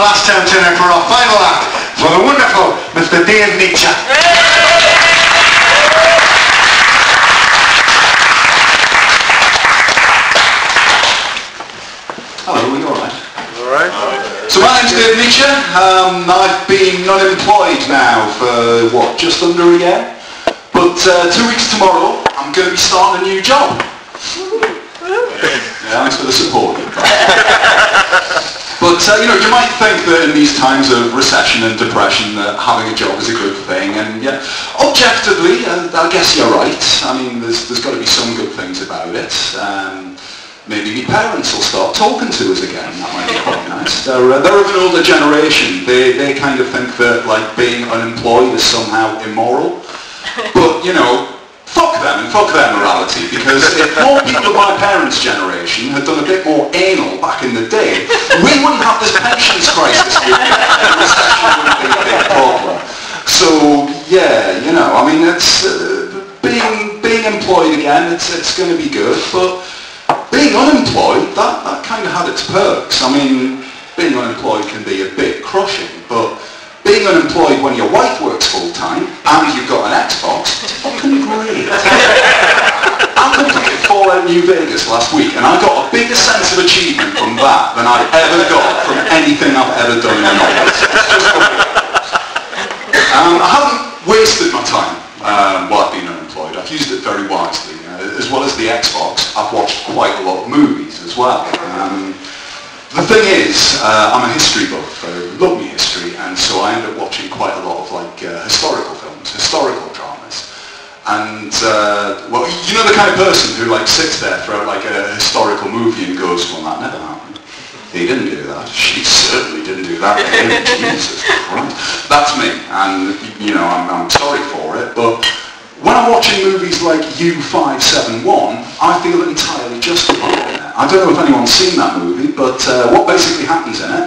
last time tonight for our final act for the wonderful Mr. Nietszche. Hello, are you alright? Alright. So my name's Nietszche. I've been unemployed now for, what, just under a year? But 2 weeks tomorrow, I'm going to be starting a new job. Yeah, thanks for the support. But, you might think that in these times of recession and depression that having a job is a good thing, and yeah, objectively, I guess you're right. I mean, there's got to be some good things about it. Maybe my parents will start talking to us again. That might be quite nice. They're of an older generation. They kind of think that, like, being unemployed is somehow immoral. But, fuck them and fuck their morality, because if more people of my parents' generation had done a bit more anal back in the day, we wouldn't have this pensions crisis and recession wouldn't be a big problem. So, yeah, I mean, it's being employed again, it's going to be good, but being unemployed, that kind of had its perks. I mean, being unemployed can be a bit crushing, but being unemployed when your wife works full-time and you've got an Xbox, it's fucking great. I completed Fallout New Vegas last week and I got a bigger sense of achievement from that than I ever got from anything I've ever done in my life. I haven't wasted my time while I've been unemployed. I've used it very wisely. As well as the Xbox, I've watched quite a lot of movies as well. The thing is, I'm a history buff. I love me history, and so I end up watching quite a lot of historical films, historical dramas. And well, the kind of person who sits there throughout a historical movie and goes, "Well, that never happened. He didn't do that. She certainly didn't do that." Jesus Christ, that's me, and I'm sorry for it, but when I'm watching movies like U-571, I feel entirely justified in it. I don't know if anyone's seen that movie, but what basically happens in it,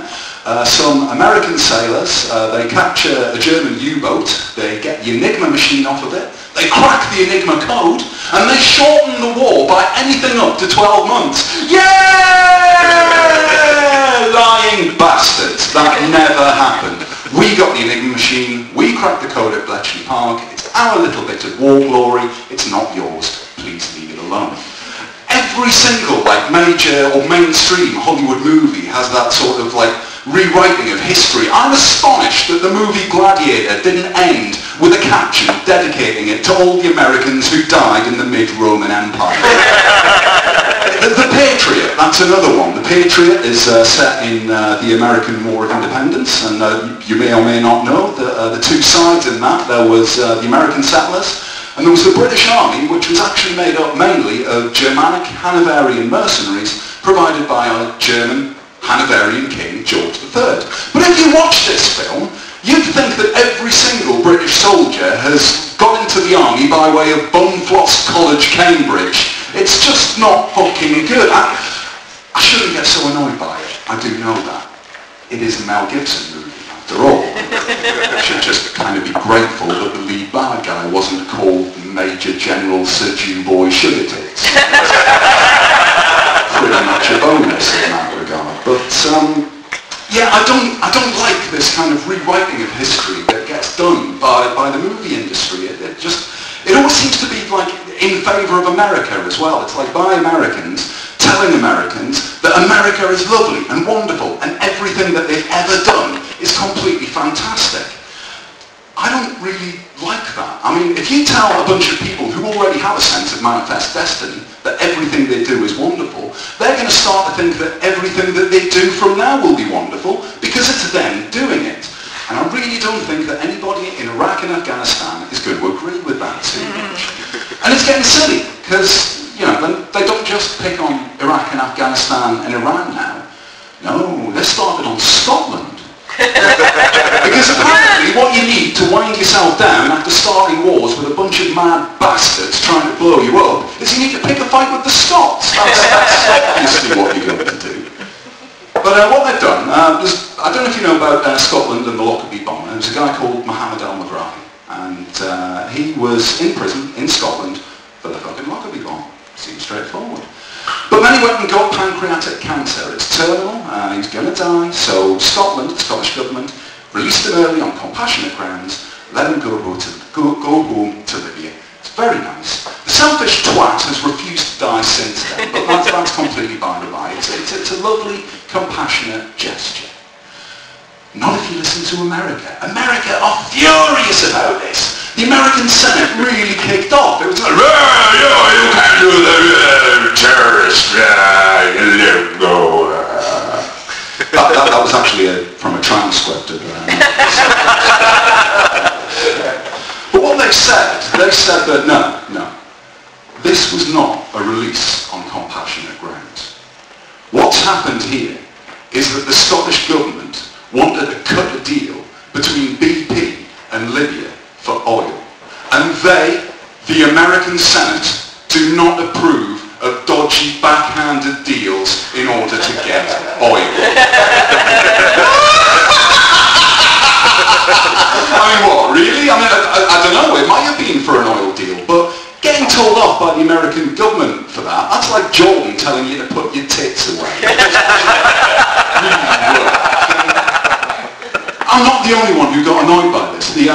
some American sailors, they capture a German U-boat, they get the Enigma machine off of it, they crack the Enigma code, and they shorten the war by anything up to 12 months. Yeah! Lying bastards. That never happened. We got the Enigma machine, we cracked the code at Bletchley Park, it's our little bit of war glory, it's not yours, please leave it alone. Every single major or mainstream Hollywood movie has that sort of rewriting of history. I'm astonished that the movie Gladiator didn't end with a caption dedicating it to all the Americans who died in the mid-Roman Empire. The Patriot, that's another one. The Patriot is set in the American War of Independence, and you may or may not know that the two sides in that, there was the American settlers, and there was the British Army, which was actually made up mainly of Germanic Hanoverian mercenaries provided by our German Hanoverian King George III. But if you watch this film, you'd think that every single British soldier has got into the army by way of Bumfloss College, Cambridge. It's just not fucking good. I shouldn't get so annoyed by it. I do know that. It is a Mel Gibson movie, after all. I should just kind of be grateful that the lead bad guy wasn't called Major General Sir Jewboy Sugar Tits. Pretty much a bonus in that regard. But yeah, I don't like this kind of rewriting of history that gets done by the movie industry. It always seems to be in favour of America as well. It's by Americans telling Americans that America is lovely and wonderful and everything that they've ever done is completely fantastic. I don't really like that. I mean, if you tell a bunch of people who already have a sense of manifest destiny that everything they do is wonderful, they're going to start to think that everything that they do from now will be wonderful because it's them doing it. And I really don't think that anybody in Iraq and Afghanistan is going to agree with that too much. And it's getting silly, because, they don't just pick on Iraq and Afghanistan and Iran now. No, they started on Scotland. Because apparently what you need to wind yourself down after starting wars with a bunch of mad bastards trying to blow you up is you need to pick a fight with the Scots. That's obviously what you're going to do. But what they've done, I don't know if you know about Scotland and the Lockerbie bomb. There was a guy called Mohammed al-Maghrabi, and he was in prison in Scotland for the fucking Lockerbie bomb. Seems straightforward. But many went and got pancreatic cancer. It's terminal, he's going to die, so Scotland, the Scottish government, released him early on compassionate grounds, let him go home to Libya. It's very nice. The selfish twat has refused to die since then, but that's completely by the by. It's a lovely, compassionate gesture. Not if you listen to America. America are furious about this. The American Senate really kicked off. It was like, you can't do that, terrorist, let go. That was actually from a transcript of But what they said that no, this was not a release on compassionate grounds. What's happened here is that the Scottish government wanted to cut a deal between BP and Libya for oil. And they, the American Senate, do not approve of dodgy backhanded deals in order to get oil. I mean, what, really? I mean, I don't know, it might have been for an oil deal, but getting told off by the American government for that's like Jordan telling you to put your tits away. I'm not the only one who got annoyed by this. The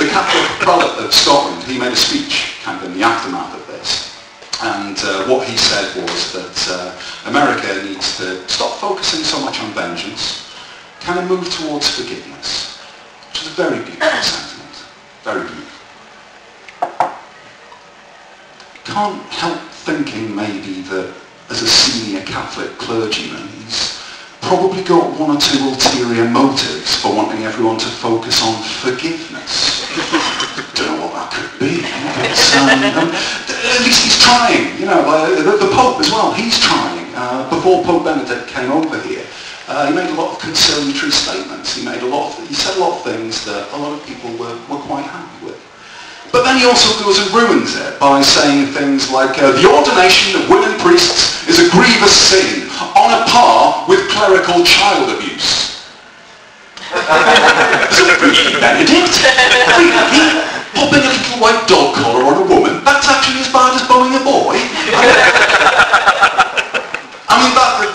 Catholic prelate of Scotland, he made a speech kind of in the aftermath of this. And what he said was that America needs to stop focusing so much on vengeance, kind of move towards forgiveness. Which is a very beautiful sentiment. Very beautiful. Can't help thinking maybe that as a senior Catholic clergyman, he's probably got one or two ulterior motives for wanting everyone to focus on forgiveness. Don't know what that could be, but at least he's trying. You know, the Pope as well, he's trying. Before Pope Benedict came over here, he made a lot of conciliatory statements. He said a lot of things that a lot of people were quite happy with. But then he also goes and ruins it by saying things like, the ordination of women priests is a grievous sin, on a par with clerical child abuse. Really, Benedict? Really? Popping a little white dog collar on a woman? That's actually as bad as bowing a boy? I mean,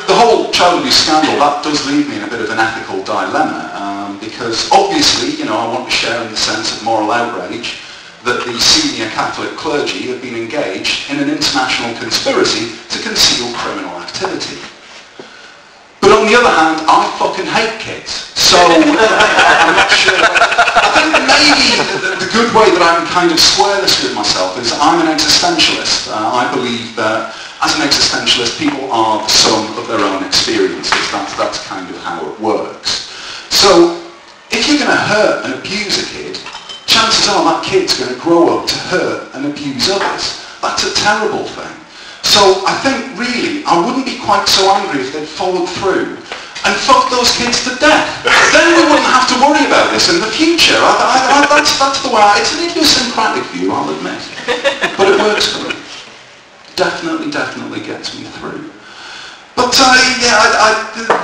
the whole child abuse scandal, that does leave me in a bit of an ethical dilemma, because obviously, you know, I want to share in the sense of moral outrage that the senior Catholic clergy have been engaged in an international conspiracy to conceal criminal activity. But on the other hand, I fucking hate kids. So, I'm not sure. I think maybe the good way that I can kind of square this with myself is I'm an existentialist. I believe that as an existentialist, people are the sum of their own experiences. That's kind of how it works. So, if you're going to hurt and abuse a kid, chances are that kid's going to grow up to hurt and abuse others. That's a terrible thing. So I think really, I wouldn't be quite so angry if they'd followed through and fucked those kids to death. Then we wouldn't have to worry about this in the future. That's the way it's an idiosyncratic view, I'll admit. But it works for me. Definitely gets me through. But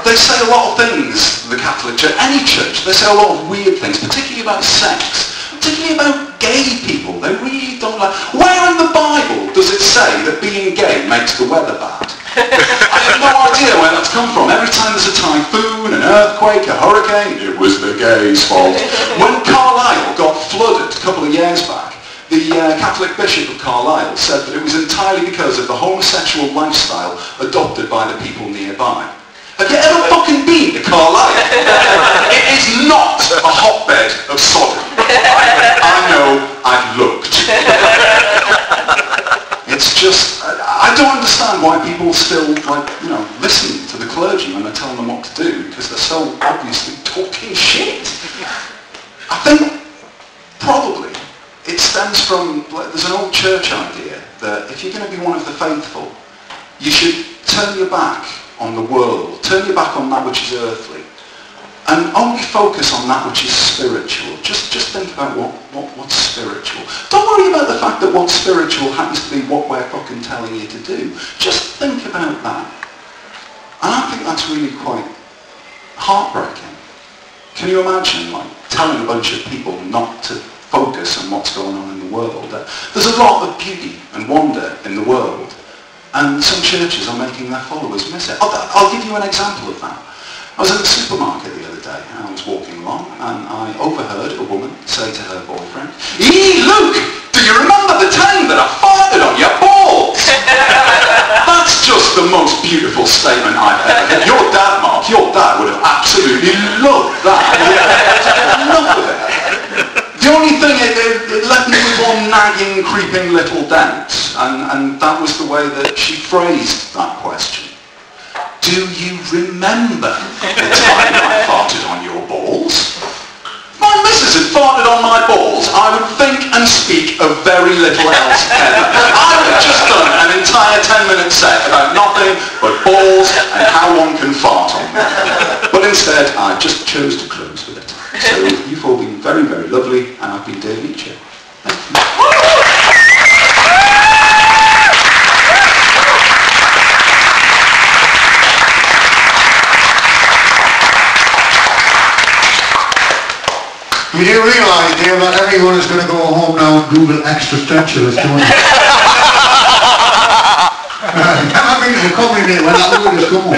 they say a lot of things, the Catholic Church, any church, they say a lot of weird things, particularly about sex. Particularly about gay people. They really don't like... Where in the Bible does it say that being gay makes the weather bad? I have no idea where that's come from. Every time there's a typhoon, an earthquake, a hurricane, it was the gays' fault. When Carlisle got flooded a couple of years back, the Catholic Bishop of Carlisle said that it was entirely because of the homosexual lifestyle adopted by the people nearby. Have you ever fucking been to Carlisle? It is not a hotbed of Sodom. I know, I've looked. It's just, I don't understand why people still, listen to the clergy when they're telling them what to do, because they're so obviously talking shit. I think, probably, it stems from, there's an old church idea that if you're going to be one of the faithful, you should turn your back on the world, turn your back on that which is earthly, and only focus on that which is spiritual. Just think about what's spiritual. Don't worry about the fact that what's spiritual happens to be what we're fucking telling you to do. Just think about that. And I think that's really quite heartbreaking. Can you imagine, telling a bunch of people not to focus on what's going on in the world? There's a lot of beauty and wonder in the world. And some churches are making their followers miss it. I'll give you an example of that. I was at the supermarket the other day, and I was walking along, and I overheard a woman say to her boyfriend, "Hey, Luke, do you remember the time that I farted on your balls?" That's just the most beautiful statement I've ever heard. Your dad, Mark, your dad would have absolutely loved that. Enough of it. The only thing, it left me with one nagging, creeping little dent, and that was the way that she phrased that question. Do you remember the time I farted on your balls? If my missus had farted on my balls, I would think and speak of very little else ever. I would have just done an entire 10-minute set about nothing but balls and how one can fart on them. But instead, I just chose to close with it. So you've all been very, very lovely, and I've been dear Nietszche. Thank you. You do realise, dear, that everyone is going to go home now and Google extraterrestrials, don't you? Can't be the company when that word is gone.